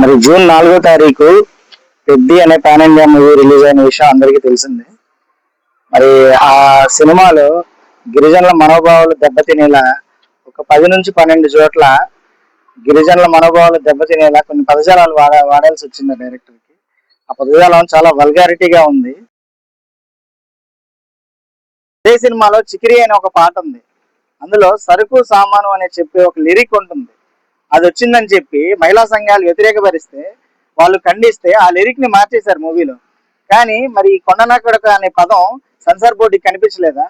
మరి జూన్ 4వ తారీఖు పెద్ది అనే పాన్ ఇండియా మూవీ రిలీజ్ అయిన విషయం అందరికీ తెలిసిందే. మరి ఆ సినిమాలో గిరిజనుల మనోభావాలు దెబ్బతినేలా ఒక 10 నుంచి 12 చోట్ల గిరిజనుల మనోభావాలు దెబ్బతినేలా కొన్ని పదజాలాలు వాడాల్సి వచ్చింది డైరెక్టర్ కి. ఆ పదజాలం చాలా వల్గారిటీగా ఉంది. అదే సినిమాలో చికిరి అనే ఒక పాట ఉంది. అందులో సరుకు సామాను అనే చెప్పి ఒక లిరిక్ ఉంటుంది. అది వచ్చిందని చెప్పి మహిళా సంఘాలు వ్యతిరేకపరిస్తే, వాళ్ళు ఖండిస్తే ఆ లిరిక్ ని మార్చేశారు మూవీలో. కానీ మరి కొండనాకొడక అనే పదం సెన్సార్ బోర్డుకి కనిపించలేదా?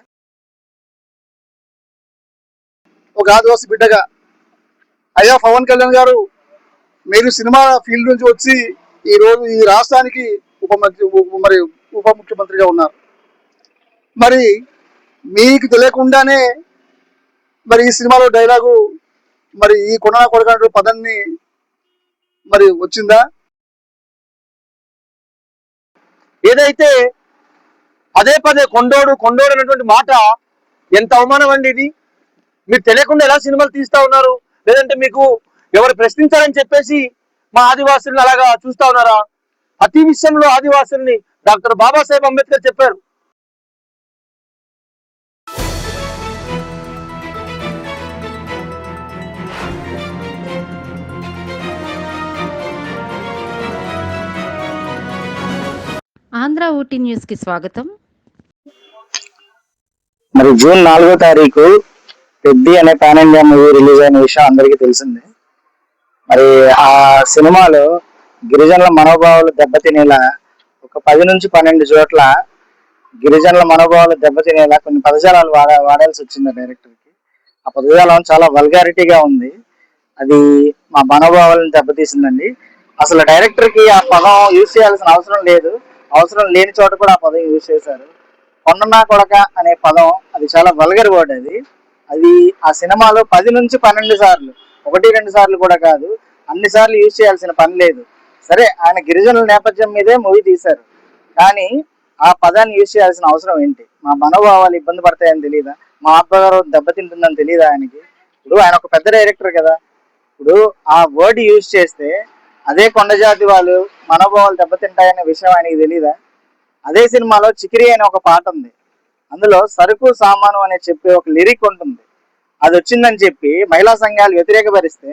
ఒక ఆదివాసి బిడ్డగా, అయ్యా పవన్ కళ్యాణ్ గారు, మీరు సినిమా ఫీల్డ్ నుంచి వచ్చి ఈ రోజు ఈ రాష్ట్రానికి ఉప ముఖ్యమంత్రిగా ఉన్నారు. మరి మీకు తెలియకుండానే మరి ఈ సినిమాలో డైలాగు మరి ఈ కొన కొడక పదాన్ని మరి వచ్చిందా? ఏదైతే పదే పదే కొండోడు కొండోడు అనేటువంటి మాట ఎంత అవమానం అండి ఇది. మీరు తెలియకుండా ఎలా సినిమాలు తీస్తా ఉన్నారు? లేదంటే మీకు ఎవరు ప్రశ్నించారని చెప్పేసి మా ఆదివాసుల్ని అలాగా చూస్తా ఉన్నారా? ప్రతి విషయంలో ఆదివాసుల్ని డాక్టర్ బాబాసాహెబ్ అంబేద్కర్ చెప్పారు. ఆంధ్ర ఊటీ న్యూస్ కి స్వాగతం. మరి జూన్ 4వ తారీఖు పెద్ది అనే పాన్ ఇండియా మూవీ రిలీజ్ అయిన విషయం అందరికీ తెలిసిందే. మరి ఆ సినిమాలో గిరిజనుల మనోభావాలు దెబ్బతినేలా ఒక 10 నుంచి 12 చోట్ల గిరిజనుల మనోభావాలు దెబ్బతినేలా కొన్ని పదజాలాలు వాడాల్సి వచ్చింది డైరెక్టర్ కి. ఆ పదజాలం చాలా వల్గారిటీగా ఉంది. అది మా మనోభావాలను దెబ్బతీసిందండి. అసలు డైరెక్టర్ కి ఆ పదం యూజ్ చేయాల్సిన అవసరం లేదు. అవసరం లేని చోట కూడా ఆ పదం యూజ్ చేశారు. కొండనా కొడక అనే పదం అది చాలా వల్గర్ వర్డ్. అది ఆ సినిమాలో 10 నుంచి 12 సార్లు, 1-2 సార్లు కూడా కాదు, అన్ని సార్లు యూజ్ చేయాల్సిన పని లేదు. సరే, ఆయన గిరిజనుల నేపథ్యం మీదే మూవీ తీశారు, కానీ ఆ పదాన్ని యూజ్ చేయాల్సిన అవసరం ఏంటి? మా మనోభావాలు ఇబ్బంది పడతాయని తెలియదా? మా ఆత్మగౌరవం దెబ్బతింటుందని తెలియదా ఆయనకి? ఇప్పుడు ఆయన ఒక పెద్ద డైరెక్టర్ కదా. ఇప్పుడు ఆ వర్డ్ యూజ్ చేస్తే అదే కొండ జాతి వాళ్ళు మనోభావాలు దెబ్బతింటాయనే విషయం ఆయనకి తెలియదా? అదే సినిమాలో చికిరి అనే ఒక పాట ఉంది. అందులో సరుకు సామాను అనే చెప్పి ఒక లిరిక్ ఉంటుంది. అది వచ్చిందని చెప్పి మహిళా సంఘాలు వ్యతిరేకపరిస్తే,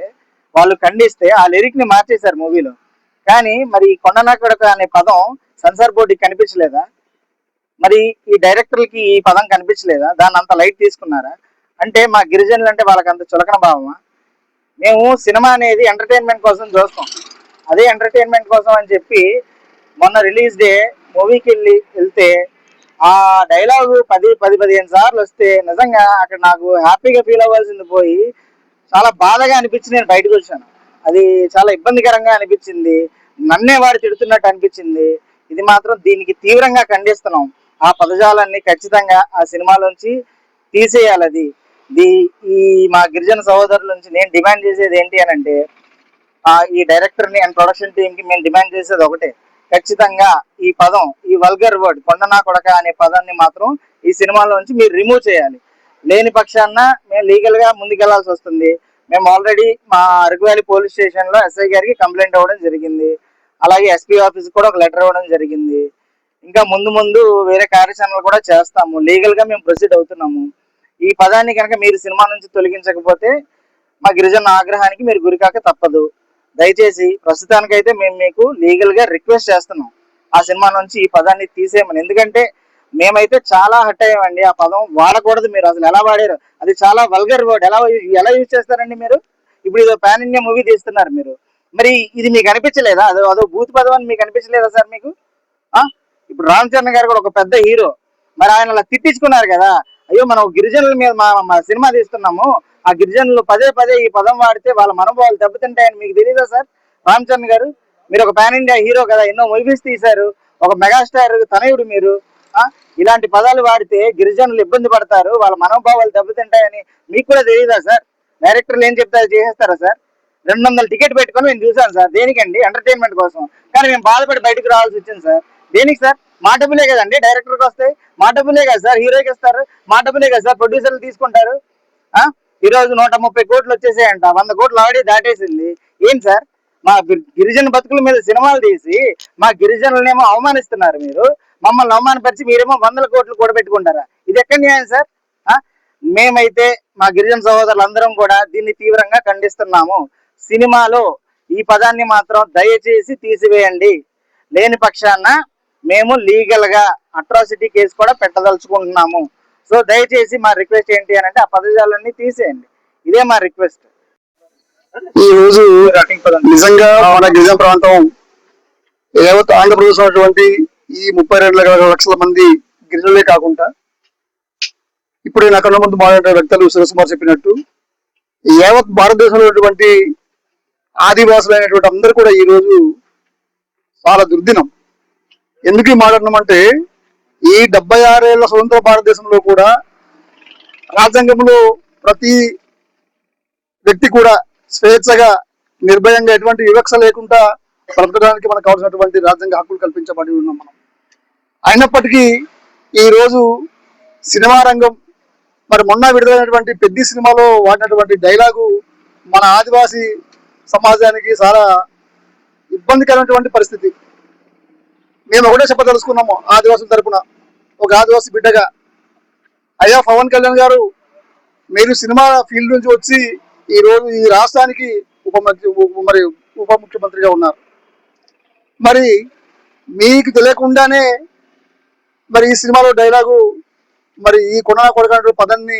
వాళ్ళు ఖండిస్తే ఆ లిరిక్ ని మార్చేశారు మూవీలో. కానీ మరి కొండనాకొడక అనే పదం సెన్సార్ బోర్డుకి కనిపించలేదా? మరి ఈ డైరెక్టర్లకి ఈ పదం కనిపించలేదా? దాన్ని అంత లైట్ తీసుకున్నారా? అంటే మా గిరిజనులు అంటే వాళ్ళకి అంత చులకన భావమా? మేము సినిమా అనేది ఎంటర్టైన్మెంట్ కోసం చూస్తాం. అదే ఎంటర్టైన్మెంట్ కోసం అని చెప్పి మొన్న రిలీజ్ డే మూవీకి వెళ్తే ఆ డైలాగు 10-15 సార్లు వస్తే నిజంగా అక్కడ నాకు హ్యాపీగా ఫీల్ అవ్వాల్సింది పోయి చాలా బాధగా అనిపించి నేను బయటకు వచ్చాను. అది చాలా ఇబ్బందికరంగా అనిపించింది. నన్నే వాడు తిడుతున్నట్టు అనిపించింది. ఇది మాత్రం దీనికి తీవ్రంగా ఖండిస్తున్నాం. ఆ పదజాలాన్ని ఖచ్చితంగా ఆ సినిమాలోంచి తీసేయాలి. అది ఈ మా గిరిజన సహోదరుల నుంచి నేను డిమాండ్ చేసేది ఏంటి అని అంటే, ఈ డైరెక్టర్ ని అండ్ ప్రొడక్షన్ టీమ్ కి మేము డిమాండ్ చేసేది ఒకటే, ఖచ్చితంగా ఈ పదం, ఈ వల్గర్ వర్డ్ కొండనా కొడక అనే పదాన్ని మాత్రం ఈ సినిమాలోంచి మీరు రిమూవ్ చేయాలి. లేని పక్షాన మేము లీగల్ గా ముందుకెళ్లాల్సి వస్తుంది. మేము ఆల్రెడీ మా అరకువ్యాలీ పోలీస్ స్టేషన్ లో ఎస్ఐ గారికి కంప్లైంట్ అవ్వడం జరిగింది. అలాగే ఎస్పీ ఆఫీస్ కూడా ఒక లెటర్ ఇవ్వడం జరిగింది. ఇంకా ముందు ముందు వేరే కార్యాచరణలు కూడా చేస్తాము. లీగల్ గా మేము ప్రొసీడ్ అవుతున్నాము. ఈ పదాన్ని కనుక మీరు సినిమా నుంచి తొలగించకపోతే మా గిరిజన ఆగ్రహానికి మీరు గురికాక తప్పదు. దయచేసి ప్రస్తుతానికైతే మేము మీకు లీగల్ గా రిక్వెస్ట్ చేస్తున్నాం ఆ సినిమా నుంచి ఈ పదాన్ని తీసేయమని. ఎందుకంటే మేమైతే చాలా హట్ అయ్యామండి. ఆ పదం వాడకూడదు. మీరు అసలు ఎలా వాడారు? అది చాలా వల్గర్ వర్డ్. ఎలా యూజ్ చేస్తారండి మీరు? ఇప్పుడు ఇదో పాన్ ఇండియా మూవీ తీస్తున్నారు మీరు, మరి ఇది మీకు అనిపించలేదా? అదో బూత్ పదం అని మీకు అనిపించలేదా సార్ మీకు? ఇప్పుడు రామ్ చరణ్ గారు కూడా ఒక పెద్ద హీరో, మరి ఆయన అలా తిట్టించుకున్నారు కదా. అయ్యో, మనం గిరిజనుల మీద మా సినిమా తీస్తున్నాము, ఆ గిరిజనులు పదే పదే ఈ పదం వాడితే వాళ్ళ మనోభావాలు దెబ్బతింటాయని మీకు తెలియదా సార్? రామ్ చరణ్ గారు, మీరు ఒక పాన్ ఇండియా హీరో కదా, ఎన్నో మూవీస్ తీశారు, ఒక మెగాస్టార్ తనయుడు మీరు. ఇలాంటి పదాలు వాడితే గిరిజనులు ఇబ్బంది పడతారు, వాళ్ళ మనోభావాలు దెబ్బతింటాయని మీకు కూడా తెలియదా సార్? డైరెక్టర్లు ఏం చెప్తారు చేసేస్తారా సార్? 200 టికెట్ పెట్టుకొని నేను చూసాను సార్. దేనికండి? ఎంటర్టైన్మెంట్ కోసం. కానీ మేము బాధపడి బయటకు రావాల్సి వచ్చింది సార్. దేనికి సార్? మా డబ్బులే కదండి డైరెక్టర్కి వస్తాయి, మా డబ్బులే కదా సార్ హీరోకి ఇస్తారు, మా డబ్బులే కదా సార్ ప్రొడ్యూసర్లు తీసుకుంటారు. ఈ రోజు 130 కోట్లు వచ్చేసాయంట, 100 కోట్లు ఆల్రెడీ దాటేసింది. ఏం సార్, మా గిరిజన బతుకుల మీద సినిమాలు తీసి మా గిరిజనులనేమో అవమానిస్తున్నారు మీరు. మమ్మల్ని అవమానపరిచి మీరేమో 100 కోట్లు కూడా పెట్టుకుంటారా? ఇది ఎక్కడ న్యాయం సార్? మేమైతే మా గిరిజన సహోదరులందరం కూడా దీన్ని తీవ్రంగా ఖండిస్తున్నాము. సినిమాలో ఈ పదాన్ని మాత్రం దయచేసి తీసివేయండి. లేని పక్షాన మేము లీగల్ గా అట్రాసిటీ కేసు కూడా పెట్టదలుచుకుంటున్నాము. సో దయచేసి మా రిక్వెస్ట్ ఏంటి అని అంటే ఆ పదజాలన్నీ తీసేయండి. ఇదే మా రిక్వెస్ట్. ఈ రోజు నిజంగా మన గిరిజన ప్రాంతం యావత్ ఆంధ్రప్రదేశ్ ఉన్నటువంటి ఈ 32 లక్షల మంది గిరిజనులే కాకుండా ఇప్పుడు నా కళ్ళ ముందు మాట్లాడే వ్యక్తులు సురేష్ చెప్పినట్టు యావత్ భారతదేశంలో ఉన్నటువంటి ఆదివాసులైనటువంటి అందరూ కూడా ఈ రోజు చాలా దుర్దినం. ఎందుకు మాట్లాడినామంటే ఈ 76 ఏళ్ల స్వతంత్ర భారతదేశంలో కూడా రాజ్యాంగంలో ప్రతి వ్యక్తి కూడా స్వేచ్ఛగా నిర్భయంగా ఎటువంటి వివక్ష లేకుండా బ్రతకడానికి మనకు కావాల్సినటువంటి రాజ్యాంగ హక్కులు కల్పించబడి ఉన్నాం మనం. అయినప్పటికీ ఈ రోజు సినిమా రంగం మరి మొన్న విడుదలైనటువంటి పెద్ద సినిమాలో వాడినటువంటి డైలాగు మన ఆదివాసీ సమాజానికి చాలా ఇబ్బందికరమైనటువంటి పరిస్థితి. మేము ఒకటే చెప్పదలుచుకున్నాము ఆదివాసుల తరపున, ఒక ఆదివాసీ బిడ్డగా, అయ్యా పవన్ కళ్యాణ్ గారు, మీరు సినిమా ఫీల్డ్ నుంచి వచ్చి ఈ రోజు ఈ రాష్ట్రానికి ఉప ముఖ్యమంత్రిగా ఉన్నారు. మరి మీకు తెలియకుండానే మరి ఈ సినిమాలో డైలాగు మరి ఈ కొన కొడక పదాన్ని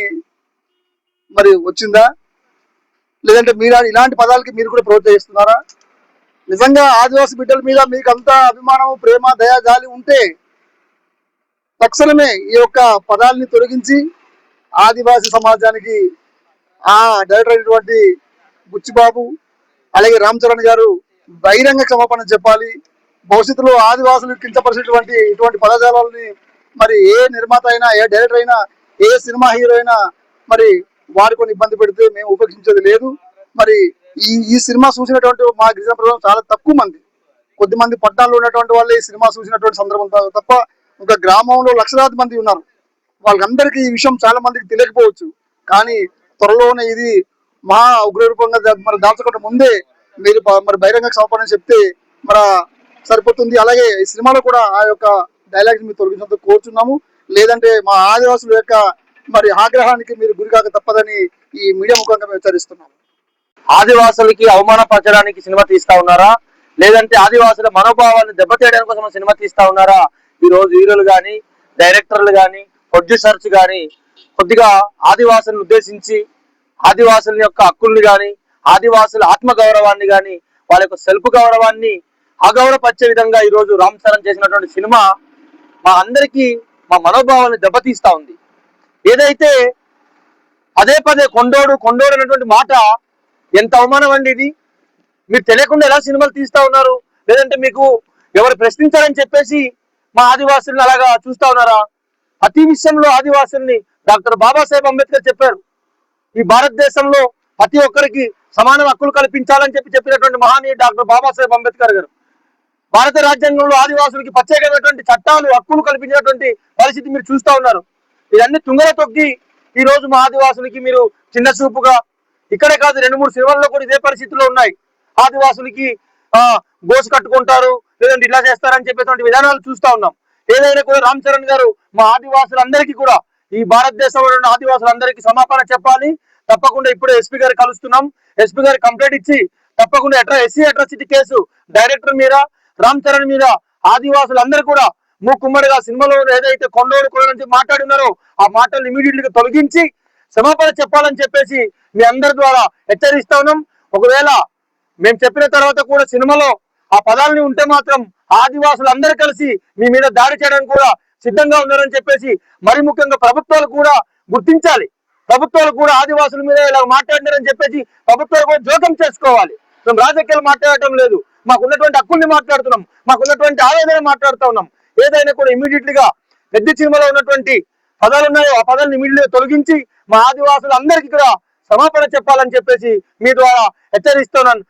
మరి వచ్చిందా, లేదంటే మీరు ఇలాంటి పదాలకి మీరు కూడా ప్రోత్సహిస్తున్నారా? నిజంగా ఆదివాసీ బిడ్డల మీద మీకు అంత అభిమానం, ప్రేమ, దయా, జాలి ఉంటే తక్షణమే ఈ యొక్క పదాలని తొలగించి ఆదివాసీ సమాజానికి ఆ డైరెక్టర్ అయినటువంటి బుచ్చిబాబు అలాగే రామ్ చరణ్ గారు బహిరంగ క్షమాపణ చెప్పాలి. భవిష్యత్తులో ఆదివాసులు కించపరిచినటువంటి ఇటువంటి పదజాలని మరి ఏ నిర్మాత అయినా, ఏ డైరెక్టర్ అయినా, ఏ సినిమా హీరో అయినా మరి వాడుకొని ఇబ్బంది పెడితే మేము ఉపేక్షించేది లేదు. మరి ఈ సినిమా చూసినటువంటి మా గిరిజన ప్రజలు చాలా తక్కువ మంది, కొద్దిమంది పట్టణాల్లో ఉన్నటువంటి వాళ్ళే ఈ సినిమా చూసినటువంటి సందర్భం తప్ప ఒక గ్రామంలో లక్షలాది మంది ఉన్నారు. వాళ్ళందరికీ ఈ విషయం చాలా మందికి తెలియకపోవచ్చు. కానీ త్వరలోనే ఇది మహా ఉగ్రరూపంగా మరి దాల్చకుండా ముందే మీరు మరి బహిరంగ క్షమాపణ చెప్తే మరి సరిపోతుంది. అలాగే ఈ సినిమాలో కూడా ఆ యొక్క డైలాగ్స్ మీరు తొలగించడంతో కోరుచున్నాము. లేదంటే మా ఆదివాసుల యొక్క మరి ఆగ్రహానికి మీరు గురికాక తప్పదని ఈ మీడియా ముఖంగా మేము హెచ్చరిస్తున్నాము. ఆదివాసులకి అవమానపరచడానికి సినిమా తీస్తా ఉన్నారా, లేదంటే ఆదివాసుల మనోభావాన్ని దెబ్బతీయడానికి కోసం సినిమా తీస్తా ఉన్నారా? ఈ రోజు హీరోలు కానీ, డైరెక్టర్లు కానీ, ప్రొడ్యూసర్స్ కానీ కొద్దిగా ఆదివాసులను ఉద్దేశించి ఆదివాసుల యొక్క హక్కుల్ని కానీ, ఆదివాసుల ఆత్మగౌరవాన్ని కానీ, వాళ్ళ యొక్క సెల్ఫ్ గౌరవాన్ని అగౌరవపరిచే విధంగా ఈ రోజు రామ్ చరణ్ చేసినటువంటి సినిమా మా అందరికీ మా మనోభావాన్ని దెబ్బతీస్తా ఉంది. ఏదైతే అదే పదే కొండోడు కొండోడు అనేటువంటి మాట ఎంత అవమానం అండి ఇది. మీరు తెలియకుండా ఎలా సినిమాలు తీస్తా ఉన్నారు? లేదంటే మీకు ఎవరు ప్రశ్నించారని చెప్పేసి మా ఆదివాసుల్ని అలాగా చూస్తా ఉన్నారా? ప్రతి విషయంలో ఆదివాసుల్ని డాక్టర్ బాబాసాహెబ్ అంబేద్కర్ చెప్పారు, ఈ భారతదేశంలో ప్రతి ఒక్కరికి సమాన హక్కులు కల్పించాలని చెప్పినటువంటి మహానీయుడు డాక్టర్ బాబాసాహెబ్ అంబేద్కర్ గారు. భారత రాజ్యాంగంలో ఆదివాసులకి ప్రత్యేకమైనటువంటి చట్టాలు, హక్కులు కల్పించినటువంటి పరిస్థితి మీరు చూస్తా ఉన్నారు. ఇవన్నీ తుంగలో తొక్కి ఈ రోజు మా ఆదివాసులకి మీరు చిన్న చూపుగా, ఇక్కడే కాదు 2-3 సినిమాల్లో కూడా ఇదే పరిస్థితుల్లో ఉన్నాయి. ఆదివాసులకి గోసు కట్టుకుంటారు, లేదంటే ఇలా చేస్తారని చెప్పేటువంటి విధానాలు చూస్తా ఉన్నాం. ఏదైనా కూడా రామ్ చరణ్ గారు మా ఆదివాసులందరికీ కూడా, ఈ భారతదేశంలో ఉన్న ఆదివాసులందరికీ క్షమాపణ చెప్పాలి. తప్పకుండా ఇప్పుడే ఎస్పీ గారు కలుస్తున్నాం. ఎస్పీ గారు కంప్లైంట్ ఇచ్చి తప్పకుండా ఎస్సీ అట్రాసిటీ కేసు డైరెక్టర్ మీద, రామ్ చరణ్ మీద ఆదివాసులందరూ కూడా మూకుమ్మడిగా సినిమాలో ఏదైతే కొండోడు కొండ మాట్లాడి ఉన్నారో ఆ మాటలు ఇమీడియట్లీగా తొలగించి క్షమాపణ చెప్పాలని చెప్పేసి మీ అందరి ద్వారా హెచ్చరిస్తా ఉన్నాం. ఒకవేళ మేము చెప్పిన తర్వాత కూడా సినిమాలో ఆ పదాలని ఉంటే మాత్రం ఆదివాసులు అందరూ కలిసి మీ మీద దాడి చేయడానికి కూడా సిద్ధంగా ఉన్నారని చెప్పేసి, మరి ముఖ్యంగా ప్రభుత్వాలు కూడా గుర్తించాలి. ప్రభుత్వాలు కూడా ఆదివాసుల మీద ఇలా మాట్లాడినారని చెప్పేసి ప్రభుత్వాలు కూడా జోక్యం చేసుకోవాలి. మేము రాజకీయాలు మాట్లాడటం లేదు, మాకున్నటువంటి హక్కుల్ని మాట్లాడుతున్నాం, మాకున్నటువంటి ఆవేదన మాట్లాడుతూ ఉన్నాం. ఏదైనా కూడా ఇమీడియట్లీగా పెద్ద సినిమాలో ఉన్నటువంటి పదాలు ఉన్నాయో ఆ పదాలను ఇమీడియట్గా తొలగించి మా ఆదివాసులు అందరికీ కూడా క్షమాపణ చెప్పాలని చెప్పేసి మీ ద్వారా హెచ్చరిస్తున్నాను.